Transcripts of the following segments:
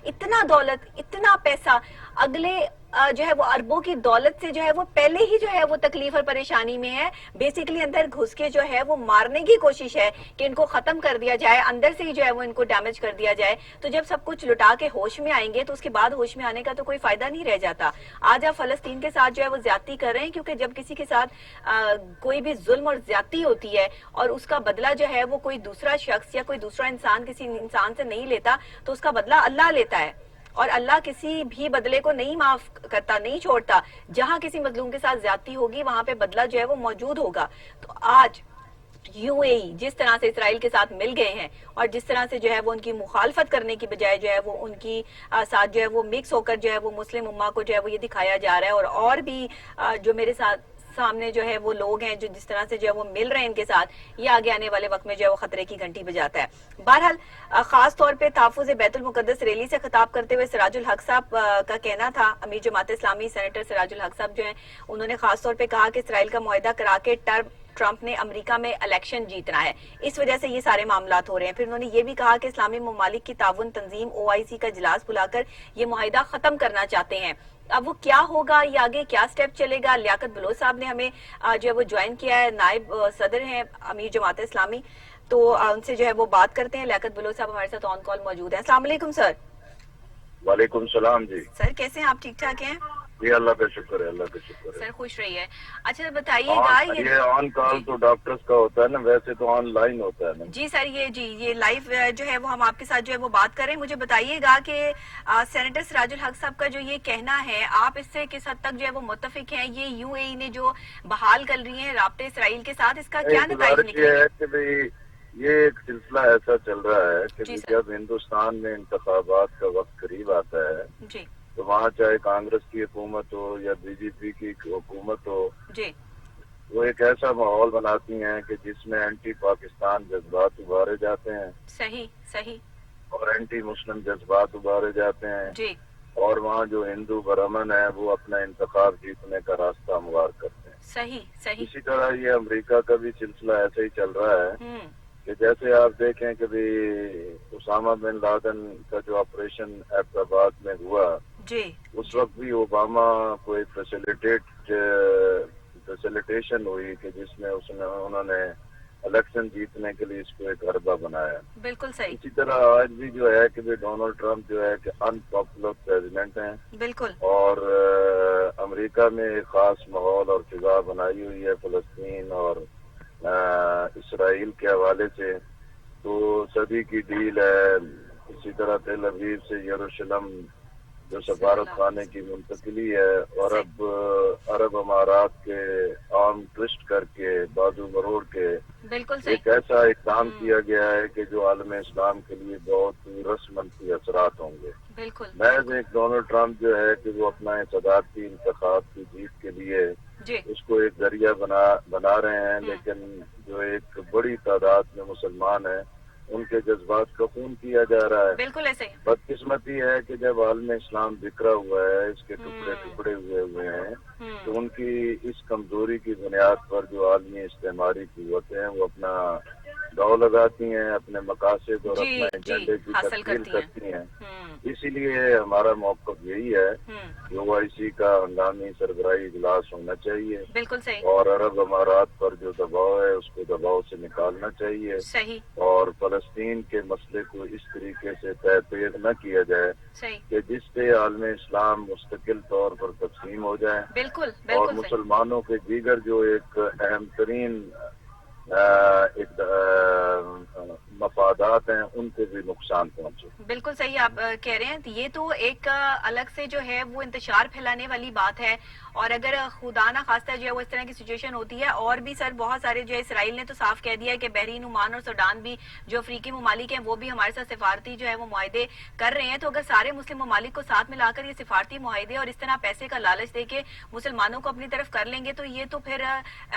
اتنا دولت، اتنا پیسہ، اگلے جو ہے وہ اربوں کی دولت سے جو ہے وہ پہلے ہی جو ہے وہ تکلیف اور پریشانی میں ہے. بیسیکلی اندر گھس کے جو ہے وہ مارنے کی کوشش ہے کہ ان کو ختم کر دیا جائے، اندر سے ہی جو ہے وہ ان کو ڈیمیج کر دیا جائے. تو جب سب کچھ لٹا کے ہوش میں آئیں گے تو اس کے بعد ہوش میں آنے کا تو کوئی فائدہ نہیں رہ جاتا. آج آپ فلسطین کے ساتھ جو ہے وہ زیادتی کر رہے ہیں، کیونکہ جب کسی کے ساتھ کوئی بھی ظلم اور زیادتی ہوتی ہے اور اس کا بدلہ جو ہے وہ کوئی دوسرا شخص یا کوئی دوسرا انسان کسی انسان سے نہیں لیتا تو اس کا بدلہ اللہ لیتا ہے. اور اللہ کسی بھی بدلے کو نہیں معاف کرتا، نہیں چھوڑتا. جہاں کسی مظلوم کے ساتھ زیادتی ہوگی وہاں پہ بدلہ جو ہے وہ موجود ہوگا. تو آج یو اے ای جس طرح سے اسرائیل کے ساتھ مل گئے ہیں اور جس طرح سے جو ہے وہ ان کی مخالفت کرنے کی بجائے جو ہے وہ ان کی ساتھ جو ہے وہ مکس ہو کر جو ہے وہ مسلم امہ کو جو ہے وہ یہ دکھایا جا رہا ہے. اور بھی جو میرے ساتھ سامنے جو ہے وہ لوگ ہیں جو جس طرح سے جو ہے وہ مل رہے ہیں ان کے ساتھ، یہ آگے آنے والے وقت میں جو ہے وہ خطرے کی گھنٹی بجاتا ہے. بہرحال خاص طور پہ تحفظ بیت المقدس ریلی سے خطاب کرتے ہوئے سراج الحق صاحب کا کہنا تھا، امیر جماعت اسلامی سینیٹر سراج الحق صاحب جو ہیں انہوں نے خاص طور پہ کہا کہ اسرائیل کا معاہدہ کرا کے ٹرمپ نے امریکہ میں الیکشن جیتنا ہے، اس وجہ سے یہ سارے معاملات ہو رہے ہیں. پھر انہوں نے یہ بھی کہا کہ اسلامی ممالک کی تعاون تنظیم OIC کا اجلاس بلا کر یہ معاہدہ ختم کرنا چاہتے ہیں. اب وہ کیا ہوگا، یہ آگے کیا سٹیپ چلے گا؟ لیاقت بلوچ صاحب نے ہمیں جو ہے وہ جوائن کیا ہے، نائب صدر ہیں امیر جماعت اسلامی، تو ان سے جو ہے وہ بات کرتے ہیں. لیاقت بلوچ صاحب ہمارے ساتھ آن کال موجود ہیں. السلام علیکم سر. وعلیکم السلام. جی سر کیسے ہیں آپ؟ ٹھیک ٹھاک ہیں؟ جی اللہ کا شکر ہے، اللہ کا شکر ہے. سر خوش رہیے. اچھا بتائیے گا یہ آن کال تو ڈاکٹرز کا ہوتا ہے نا، ویسے تو آن لائن ہوتا ہے نا. جی سر، یہ لائیو جو ہے وہ ہم آپ کے ساتھ جو ہے وہ بات کریں. مجھے بتائیے گا کہ سینیٹر سراج الحق صاحب کا جو یہ کہنا ہے، آپ اس سے کس حد تک جو ہے وہ متفق ہیں؟ یہ یو اے ای نے جو بحال کر رہی ہیں رابطے اسرائیل کے ساتھ، اس کا کیا نتائج نکلیں گے؟ ہے کہ بھئی یہ ایک سلسلہ ایسا چل رہا ہے کہ جب ہندوستان میں انتخابات کا وقت قریب آتا ہے جی تو وہاں چاہے کانگریس کی حکومت ہو یا BJP کی حکومت ہو، جی وہ ایک ایسا ماحول بناتی ہیں کہ جس میں اینٹی پاکستان جذبات ابھارے جاتے ہیں، صحیح اور اینٹی مسلم جذبات ابھارے جاتے ہیں، جی اور وہاں جو ہندو برہمن ہے وہ اپنا انتخاب جیتنے کا راستہ ہموار کرتے ہیں. صحیح اسی طرح یہ امریکہ کا بھی سلسلہ ایسے ہی چل رہا ہے کہ جیسے آپ دیکھیں کہ بھی اسامہ بن لادن کا جو آپریشن ایبٹ آباد میں ہوا، جی اس وقت بھی اوباما کو ایک فیسیلیٹیشن ہوئی کہ جس میں انہوں نے الیکشن جیتنے کے لیے اس کو ایک حربہ بنایا. بالکل صحیح. اسی طرح آج بھی جو ہے کہ ڈونلڈ ٹرمپ جو ہے کہ ان پاپولر پریزیڈنٹ ہیں، بالکل، اور امریکہ میں ایک خاص ماحول اور فضا بنائی ہوئی ہے فلسطین اور اسرائیل کے حوالے سے. تو صدی کی ڈیل ہے. اسی طرح تل ابیب سے یروشلم جو سفارت خانے کی منتقلی ہے، اور اب عرب امارات کے عام ٹوسٹ کر کے بازو مروڑ کے بالکل صحیح. ایک ایسا اقدام کیا گیا ہے کہ جو عالم اسلام کے لیے بہت رس منفی اثرات ہوں گے. بالکل محض ایک ڈونلڈ ٹرمپ جو ہے کہ وہ اپنا صدارتی انتخاب کی جیت کے لیے اس کو ایک ذریعہ بنا رہے ہیں، لیکن جو ایک بڑی تعداد میں مسلمان ہیں ان کے جذبات کا خون کیا جا رہا ہے. بالکل ایسے. بدقسمتی ہے کہ جب عالم اسلام بکھرا ہوا ہے، اس کے ٹکڑے ہوئے ہیں، تو ان کی اس کمزوری کی بنیاد پر جو عالمی استعماری قوتیں ہیں وہ اپنا داؤ لگاتی ہیں، اپنے مقاصد اور اپنا ایجنڈے کی تکمیل کرتی ہیں. اسی لیے ہمارا موقف یہی ہے کہ OIC کا ہنگامی سربراہی اجلاس ہونا چاہیے، بالکل صحیح. اور عرب امارات پر جو دباؤ ہے اس کو دباؤ سے نکالنا چاہیے، صحیح. اور فلسطین کے مسئلے کو اس طریقے سے تحقیق نہ کیا جائے کہ جس سے عالم اسلام مستقل طور پر تقسیم ہو جائے، بالکل اور مسلمانوں کے دیگر جو ایک اہم ترین مفادات ہیں ان کو بھی نقصان پہنچے. بالکل صحیح آپ کہہ رہے ہیں. یہ تو ایک الگ سے جو ہے وہ انتشار پھیلانے والی بات ہے، اور اگر خدا نہ خواستہ جو ہے وہ اس طرح کی سچویشن ہوتی ہے، اور بھی سر بہت سارے جو ہے اسرائیل نے تو صاف کہہ دیا ہے کہ بحرین، عمان اور سوڈان بھی جو افریقی ممالک ہیں وہ بھی ہمارے ساتھ سفارتی جو ہے وہ معاہدے کر رہے ہیں. تو اگر سارے مسلم ممالک کو ساتھ ملا کر یہ سفارتی معاہدے اور اس طرح پیسے کا لالچ دے کے مسلمانوں کو اپنی طرف کر لیں گے تو یہ تو پھر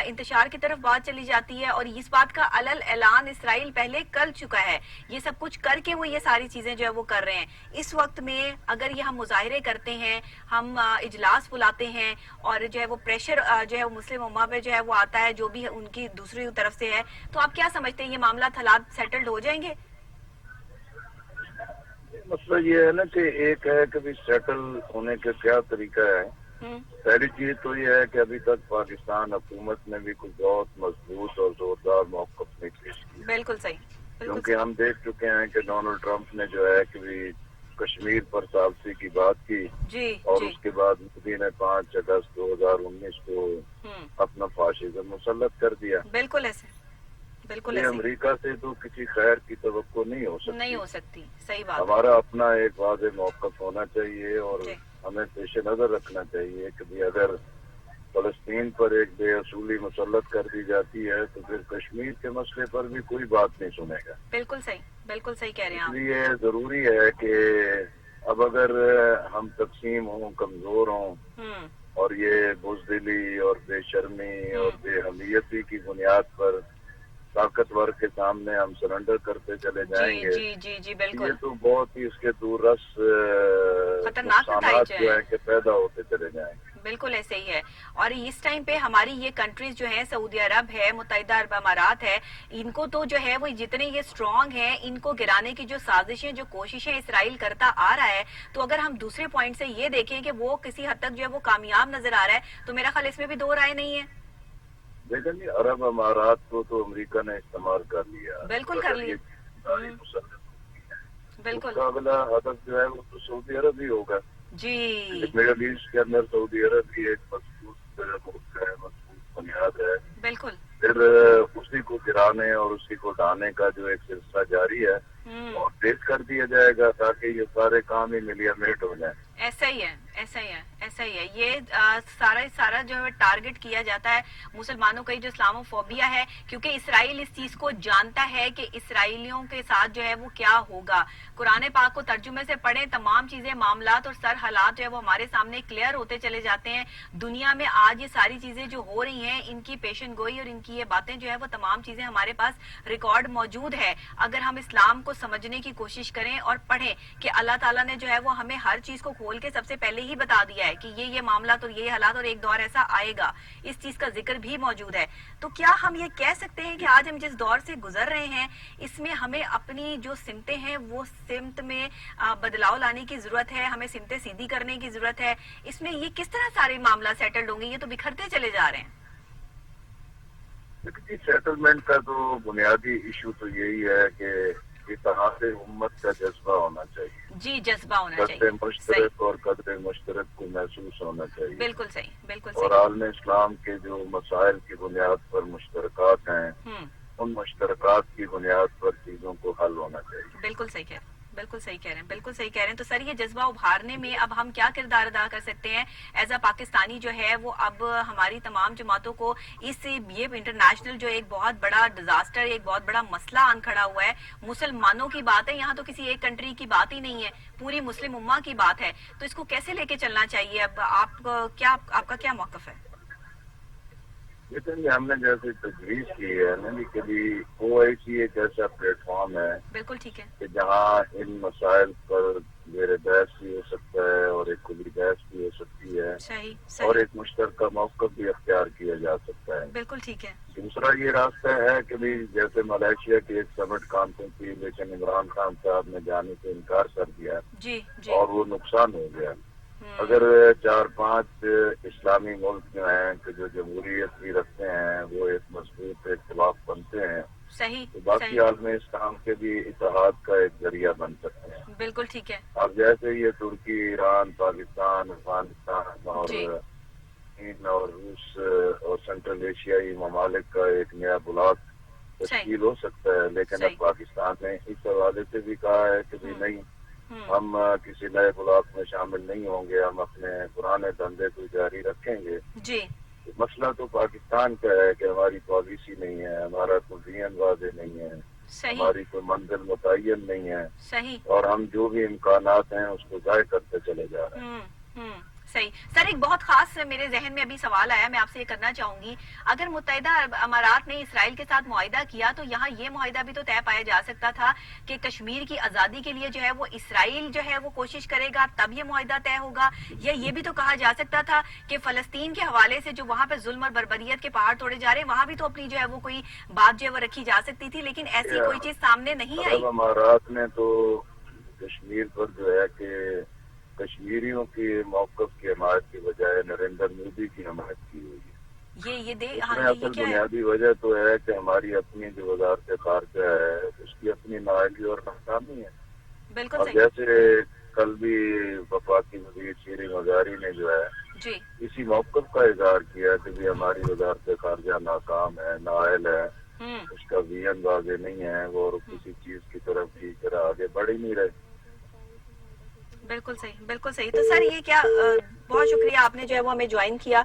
انتشار کی طرف بات چلی جاتی ہے. اور اس بات کا علل اعلان اسرائیل پہلے کر چکا ہے. یہ سب کچھ کر کے وہ یہ ساری چیزیں جو ہے وہ کر رہے ہیں. اس وقت میں اگر یہ ہم مظاہرے کرتے ہیں، ہم اجلاس بلاتے ہیں، اور جو ہے وہ پریشر جو ہے وہ مسلم امہ پہ جو ہے وہ آتا ہے جو بھی ان کی دوسری طرف سے ہے، تو آپ کیا سمجھتے ہیں یہ معاملات حالات سیٹلڈ ہو جائیں گے؟ مسئلہ یہ ہے نا کہ ایک ہے کہ بھی سیٹل ہونے کا کیا طریقہ ہے. پہلی چیز تو یہ ہے کہ ابھی تک پاکستان حکومت نے بھی کچھ بہت مضبوط اور زوردار موقف نہیں پیش کیا. بالکل صحیح. کیونکہ ہم دیکھ چکے ہیں کہ ڈونلڈ ٹرمپ نے جو ہے کہ بھی کشمیر پر ثالثی کی بات کی جی اور جی اس کے بعد مودی نے 5 اگست 2019 کو اپنا فاشزم مسلط کر دیا. بالکل ایسے بالکل یہ ایسے امریکہ سے تو کسی خیر کی توقع نہیں ہو سکتی. نہیں ہو سکتی. صحیح بات. ہمارا اپنا ایک واضح موقف ہونا چاہیے اور جی. ہمیں پیش نظر رکھنا چاہیے کہ بھی اگر فلسطین پر ایک بے اصولی مسلط کر دی جاتی ہے تو پھر کشمیر کے مسئلے پر بھی کوئی بات نہیں سنے گا. بالکل صحیح. بالکل صحیح کہہ رہے ہیں اس آپ. لیے ضروری ہے کہ اب اگر ہم تقسیم ہوں، کمزور ہوں اور یہ بزدلی اور بے شرمی اور بے حمیتی کی بنیاد پر طاقتور کے سامنے ہم سرنڈر کرتے چلے جائیں گے. جی جی جی بالکل. یہ تو بہت ہی اس کے دور رس خطرناک نقصانات نتائج جو ہیں. ہیں کہ پیدا ہوتے چلے جائیں گے. بالکل ایسے ہی ہے. اور اس ٹائم پہ ہماری یہ کنٹریز جو ہیں سعودی عرب ہے، متحدہ عرب امارات ہے، ان کو تو جو ہے وہ جتنے یہ سٹرونگ ہیں ان کو گرانے کی جو سازشیں جو کوششیں اسرائیل کرتا آ رہا ہے، تو اگر ہم دوسرے پوائنٹ سے یہ دیکھیں کہ وہ کسی حد تک جو ہے وہ کامیاب نظر آ رہا ہے تو میرا خیال اس میں بھی دو رائے نہیں ہے. لیکن یہ عرب امارات کو تو امریکہ نے استعمال کر لیا. بالکل کر لیا. بالکل. اس کا اگلا ہدف جو ہے وہ تو سعودی عرب ہی ہوگا. جی میڈل ایسٹ کے اندر سعودی عرب بھی ایک مضبوط ملک ہے، مضبوط بنیاد ہے. بالکل. پھر اسی کو گرانے اور اسی کو ڈھانے کا جو ایک سلسلہ جاری ہے اور تیز کر دیا جائے گا تاکہ یہ سارے کام ہی ملیا میٹ ہو جائیں. ایسا ہی ہے. ایسا ہی ہے. ایسا ہی ہے. یہ سارا جو ہے ٹارگٹ کیا جاتا ہے مسلمانوں کا جو اسلامو فوبیا ہے، کیونکہ اسرائیل اس چیز کو جانتا ہے کہ اسرائیلیوں کے ساتھ جو ہے وہ کیا ہوگا. قرآن پاک کو ترجمے سے پڑھیں، تمام چیزیں، معاملات اور سر حالات جو ہے وہ ہمارے سامنے کلیئر ہوتے چلے جاتے ہیں. دنیا میں آج یہ ساری چیزیں جو ہو رہی ہیں ان کی پیشن گوئی اور ان کی یہ باتیں جو ہے وہ تمام چیزیں ہمارے پاس ریکارڈ موجود ہے. اگر ہم اسلام کو سمجھنے کی کوشش کریں اور پڑھیں کہ اللہ تعالیٰ نے جو ہے وہ ہمیں ہر چیز کو کھول کے سب سے پہلے ہی بتا دیا ہے کہ یہ معاملات اور یہ حالات اور ایک دور ایسا آئے گا، اس چیز کا ذکر بھی موجود ہے. تو کیا ہم یہ کہہ سکتے ہیں کہ آج ہم جس دور سے گزر رہے ہیں اس میں ہمیں اپنی جو سمتیں ہیں وہ سمت میں بدلاؤ لانے کی ضرورت ہے، ہمیں سمتیں سیدھی کرنے کی ضرورت ہے؟ اس میں یہ کس طرح سارے معاملہ سیٹلڈ ہوں گے؟ یہ تو بکھرتے چلے جا رہے ہیں. سیٹلمنٹ کا تو بنیادی ایشو تو یہی ہے کہ اتحاد امت کا جذبہ ہونا چاہیے. جی جذبہ ہونا چاہیے. قدر مشترک اور قدر مشترک کو محسوس ہونا چاہیے. بالکل صحیح. بالکل اور صحیح. عالم اسلام کے جو مسائل کی بنیاد پر مشترکات ہیں ان مشترکات کی بنیاد پر چیزوں کو حل ہونا چاہیے. بالکل صحیح کہہ رہے ہیں. بالکل صحیح کہہ رہے ہیں. بالکل صحیح کہہ رہے ہیں. تو سر یہ جذبہ ابھارنے میں اب ہم کیا کردار ادا کر سکتے ہیں ایز اے پاکستانی جو ہے وہ اب ہماری تمام جماعتوں کو اس یہ انٹرنیشنل جو ایک بہت بڑا ڈیزاسٹر، ایک بہت بڑا مسئلہ آن کھڑا ہوا ہے، مسلمانوں کی بات ہے، یہاں تو کسی ایک کنٹری کی بات ہی نہیں ہے، پوری مسلم امہ کی بات ہے، تو اس کو کیسے لے کے چلنا چاہیے؟ اب آپ کا کیا موقف ہے؟ لیکن ہم نے جیسے تجویز کی ہے نا کہ OIC ایک ایسا پلیٹ فارم ہے بالکل ٹھیک ہے کہ جہاں ان مسائل پر زیر بحث بھی ہو سکتا ہے اور ایک کھلی بحث بھی ہو سکتی ہے. صحیح. اور ایک مشترکہ موقف بھی اختیار کیا جا سکتا ہے. بالکل ٹھیک ہے. دوسرا یہ راستہ ہے کہ جیسے ملائیشیا کی ایک سمٹ کانفرنس تھی لیکن عمران خان صاحب نے جانے سے انکار کر دیا جی اور وہ نقصان ہو گیا. اگر 4-5 اسلامی ملک جو ہیں کہ جو جمہوریت بھی رکھتے ہیں وہ ایک مضبوط اتفاق بنتے ہیں تو باقی عالم اسلام کے بھی اتحاد کا ایک ذریعہ بن سکتے ہیں. بالکل ٹھیک ہے. اب جیسے یہ ترکی، ایران، پاکستان، افغانستان اور چین اور روس اور سینٹرل ایشیائی ممالک کا ایک نیا بلاک تشکیل ہو سکتا ہے، لیکن اب پاکستان نے اس حوالے سے بھی کہا ہے کہ نہیں، ہم کسی نئے بلاک میں شامل نہیں ہوں گے، ہم اپنے پرانے دھندے کو جاری رکھیں گے. جی مسئلہ تو پاکستان کا ہے کہ ہماری پالیسی نہیں ہے، ہمارا کوئی ویژن واضح نہیں ہے، ہماری کوئی منزل متعین نہیں ہے اور ہم جو بھی امکانات ہیں اس کو ضائع کرتے چلے جا رہے ہیں. صحیح. سر ایک بہت خاص میرے ذہن میں ابھی سوال آیا، میں آپ سے یہ کرنا چاہوں گی، اگر متحدہ عرب امارات نے اسرائیل کے ساتھ معاہدہ کیا تو یہاں یہ معاہدہ بھی تو طے پایا جا سکتا تھا کہ کشمیر کی آزادی کے لیے جو ہے وہ اسرائیل جو ہے وہ کوشش کرے گا تب یہ معاہدہ طے ہوگا، یا یہ بھی تو کہا جا سکتا تھا کہ فلسطین کے حوالے سے جو وہاں پہ ظلم اور بربریت کے پہاڑ توڑے جا رہے ہیں وہاں بھی تو اپنی جو ہے وہ کوئی بات جو ہے وہ رکھی جا سکتی تھی، لیکن ایسی کوئی چیز سامنے نہیں آئی. عرب امارات نے تو کشمیر پر جو ہے کہ کشمیریوں کی موقف کی حمایت کی بجائے نریندر مودی کی حمایت کی ہوئی ہے. اس میں اصل بنیادی وجہ تو ہے کہ ہماری اپنی جو وزارت خارجہ ہے اس کی اپنی نااہلی اور ناکامی ہے. بالکل اور صحیح. جیسے کل بھی وفاقی وزیر شیریں مزاری نے جو ہے جی اسی موقف کا اظہار کیا کہ بھی ہماری وزارت خارجہ ناکام ہے, نااہل ہے, اس کا ویژن واضح نہیں ہے, وہ کسی چیز کی طرف بھی طرح آگے بڑھ ہی نہیں رہے. بالکل صحیح, بالکل صحیح. تو سر یہ کیا بہت شکریہ آپ نے جو ہے وہ ہمیں جوائن کیا